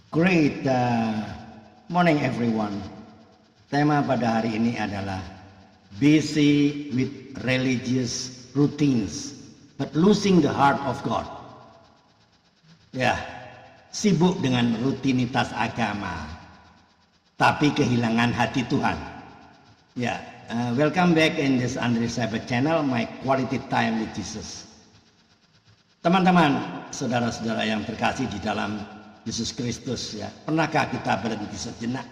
Great morning everyone. Tema pada hari ini adalah busy with religious routines but losing the heart of God. Ya, sibuk dengan rutinitas agama tapi kehilangan hati Tuhan. Ya, welcome back in this Andre Sabbath channel, my quality time with Jesus. Teman-teman, saudara-saudara yang terkasih di dalam Yesus Kristus, ya, pernahkah kita berhenti sejenak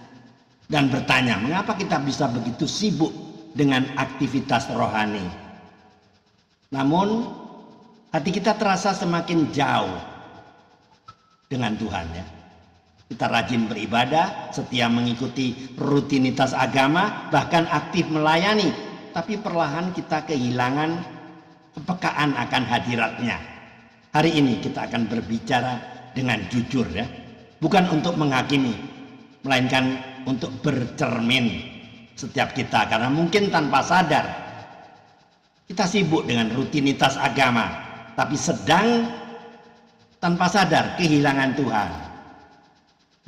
dan bertanya, mengapa kita bisa begitu sibuk dengan aktivitas rohani, namun hati kita terasa semakin jauh dengan Tuhan, ya? Kita rajin beribadah, setia mengikuti rutinitas agama, bahkan aktif melayani, tapi perlahan kita kehilangan kepekaan akan hadiratnya. Hari ini kita akan berbicara dengan jujur, ya, bukan untuk menghakimi, melainkan untuk bercermin setiap kita, karena mungkin tanpa sadar kita sibuk dengan rutinitas agama, tapi sedang tanpa sadar kehilangan Tuhan.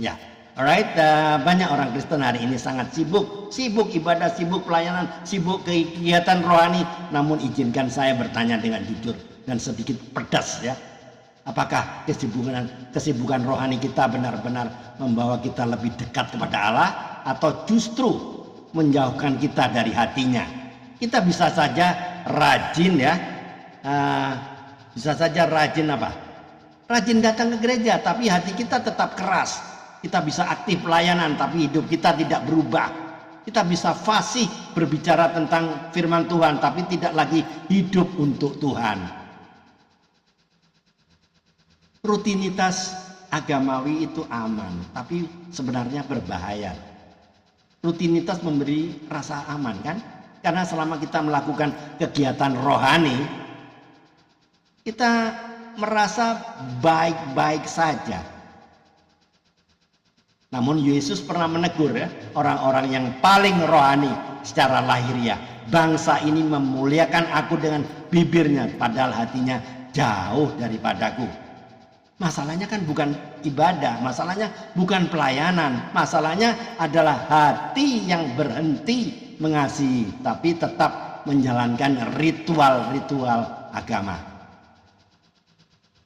Ya, alright, banyak orang Kristen hari ini sangat sibuk ibadah, sibuk pelayanan, sibuk kegiatan rohani. Namun izinkan saya bertanya dengan jujur dan sedikit pedas, ya. Apakah kesibukan rohani kita benar-benar membawa kita lebih dekat kepada Allah, atau justru menjauhkan kita dari hatinya? Kita bisa saja rajin, ya, rajin datang ke gereja, tapi hati kita tetap keras. Kita bisa aktif pelayanan, tapi hidup kita tidak berubah. Kita bisa fasih berbicara tentang firman Tuhan, tapi tidak lagi hidup untuk Tuhan. Rutinitas agamawi itu aman, tapi sebenarnya berbahaya. Rutinitas memberi rasa aman, kan? Karena selama kita melakukan kegiatan rohani, kita merasa baik-baik saja. Namun Yesus pernah menegur, ya, orang-orang yang paling rohani secara lahiriah. Bangsa ini memuliakan aku dengan bibirnya, padahal hatinya jauh daripadaku. Masalahnya kan bukan ibadah, masalahnya bukan pelayanan, masalahnya adalah hati yang berhenti mengasihi, tapi tetap menjalankan ritual-ritual agama.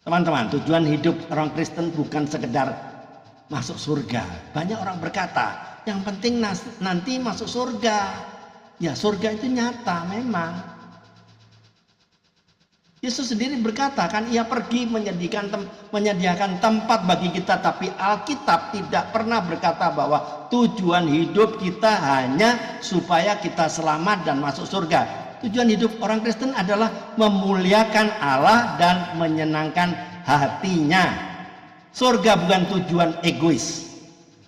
Teman-teman, tujuan hidup orang Kristen bukan sekedar masuk surga. Banyak orang berkata, yang penting nanti masuk surga. Ya, surga itu nyata memang. Yesus sendiri berkata, kan, ia pergi menyediakan tempat bagi kita, tapi Alkitab tidak pernah berkata bahwa tujuan hidup kita hanya supaya kita selamat dan masuk surga. Tujuan hidup orang Kristen adalah memuliakan Allah dan menyenangkan hatinya. Surga bukan tujuan egois.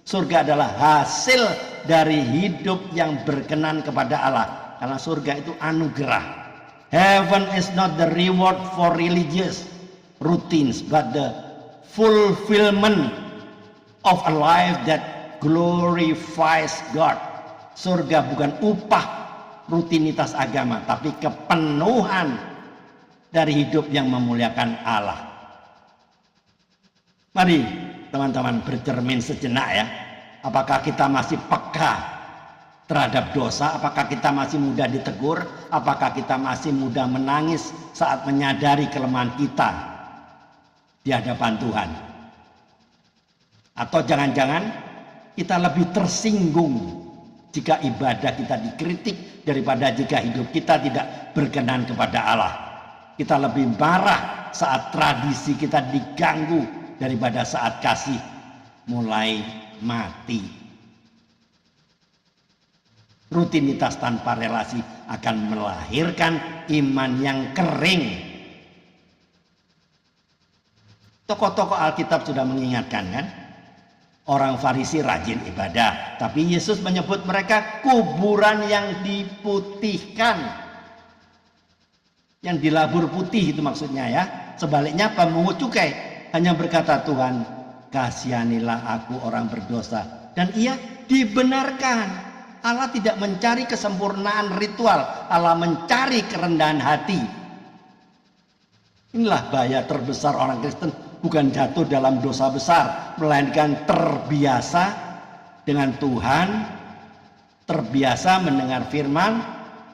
Surga adalah hasil dari hidup yang berkenan kepada Allah, karena surga itu anugerah. Heaven is not the reward for religious routines, but the fulfillment of a life that glorifies God. Surga bukan upah rutinitas agama, tapi kepenuhan dari hidup yang memuliakan Allah. Mari teman-teman bercermin sejenak, ya. Apakah kita masih peka terhadap dosa? Apakah kita masih mudah ditegur? Apakah kita masih mudah menangis saat menyadari kelemahan kita di hadapan Tuhan? Atau jangan-jangan kita lebih tersinggung jika ibadah kita dikritik daripada jika hidup kita tidak berkenan kepada Allah? Kita lebih marah saat tradisi kita diganggu daripada saat kasih mulai mati. Rutinitas tanpa relasi akan melahirkan iman yang kering. Tokoh-tokoh Alkitab sudah mengingatkan, kan? Orang Farisi rajin ibadah, tapi Yesus menyebut mereka kuburan yang diputihkan, yang dilabur putih, itu maksudnya, ya. Sebaliknya pemungut cukai hanya berkata, Tuhan, kasihanilah aku orang berdosa, dan ia dibenarkan. Allah tidak mencari kesempurnaan ritual, Allah mencari kerendahan hati. Inilah bahaya terbesar orang Kristen bukan jatuh dalam dosa besar, melainkan terbiasa dengan Tuhan, terbiasa mendengar firman,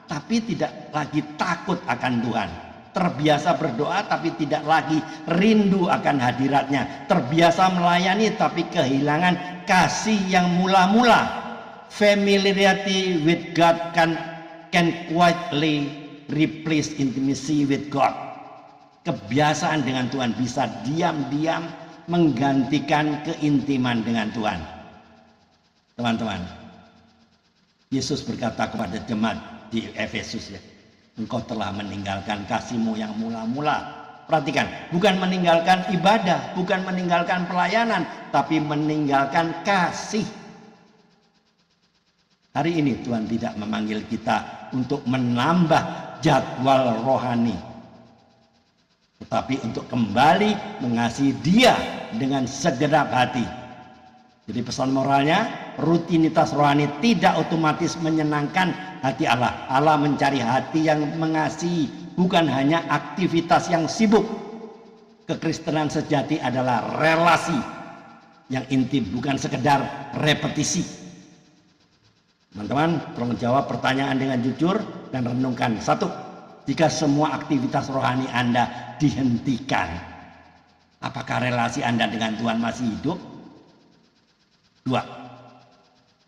tapi tidak lagi takut akan Tuhan. Terbiasa berdoa tapi tidak lagi rindu akan hadiratnya. Terbiasa melayani tapi kehilangan kasih yang mula-mula. Familiarity with God can quietly replace intimacy with God. Kebiasaan dengan Tuhan bisa diam-diam menggantikan keintiman dengan Tuhan. Teman-teman, Yesus berkata kepada jemaat di Efesus, ya, engkau telah meninggalkan kasihmu yang mula-mula. Perhatikan, bukan meninggalkan ibadah, bukan meninggalkan pelayanan, tapi meninggalkan kasih. Hari ini Tuhan tidak memanggil kita untuk menambah jadwal rohani, tetapi untuk kembali mengasihi Dia dengan segenap hati. Jadi pesan moralnya, rutinitas rohani tidak otomatis menyenangkan hati Allah. Allah mencari hati yang mengasihi, bukan hanya aktivitas yang sibuk. Kekristenan sejati adalah relasi yang intim, bukan sekedar repetisi. Teman-teman, tolong jawab pertanyaan dengan jujur dan renungkan. 1. Jika semua aktivitas rohani Anda dihentikan, apakah relasi Anda dengan Tuhan masih hidup? 2.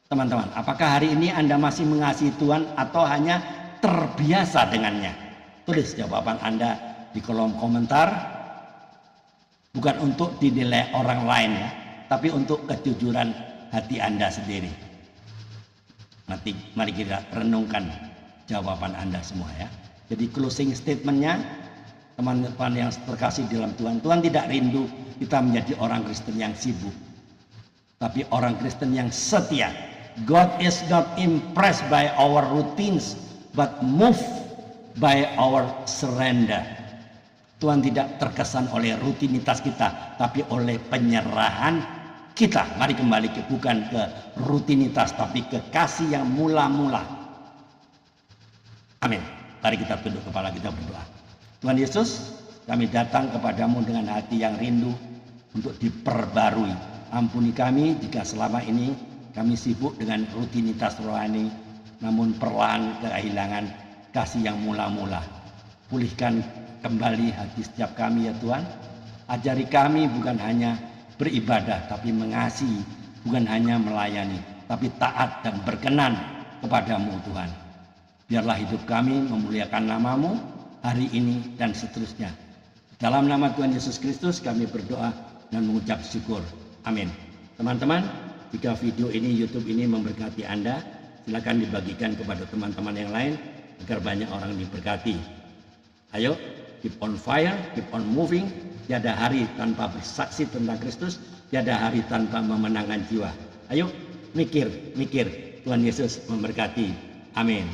Teman-teman, apakah hari ini Anda masih mengasihi Tuhan atau hanya terbiasa dengannya? Tulis jawaban Anda di kolom komentar. Bukan untuk dinilai orang lain, ya, tapi untuk kejujuran hati Anda sendiri. Mari kita renungkan jawaban Anda semua, ya. Jadi closing statementnya, teman-teman yang terkasih dalam Tuhan, Tuhan tidak rindu kita menjadi orang Kristen yang sibuk, tapi orang Kristen yang setia. God is not impressed by our routines, but moved by our surrender. Tuhan tidak terkesan oleh rutinitas kita, tapi oleh penyerahan kita. Mari kembali bukan ke rutinitas, tapi ke kasih yang mula-mula. Amin. Mari kita tunduk kepala, kita berdoa. Tuhan Yesus, kami datang kepadamu dengan hati yang rindu untuk diperbarui. Ampuni kami jika selama ini kami sibuk dengan rutinitas rohani, namun perlahan kehilangan kasih yang mula-mula. Pulihkan kembali hati setiap kami, ya Tuhan. Ajari kami bukan hanya beribadah, tapi mengasihi, bukan hanya melayani, tapi taat dan berkenan kepadamu, Tuhan. Biarlah hidup kami memuliakan nama-Mu hari ini dan seterusnya. Dalam nama Tuhan Yesus Kristus kami berdoa dan mengucap syukur. Amin. Teman-teman, jika video ini, YouTube ini memberkati Anda, silakan dibagikan kepada teman-teman yang lain agar banyak orang diberkati. Ayo, keep on fire, keep on moving. Tiada hari tanpa bersaksi tentang Kristus, tiada hari tanpa memenangkan jiwa. Ayo, mikir. Tuhan Yesus memberkati. Amin.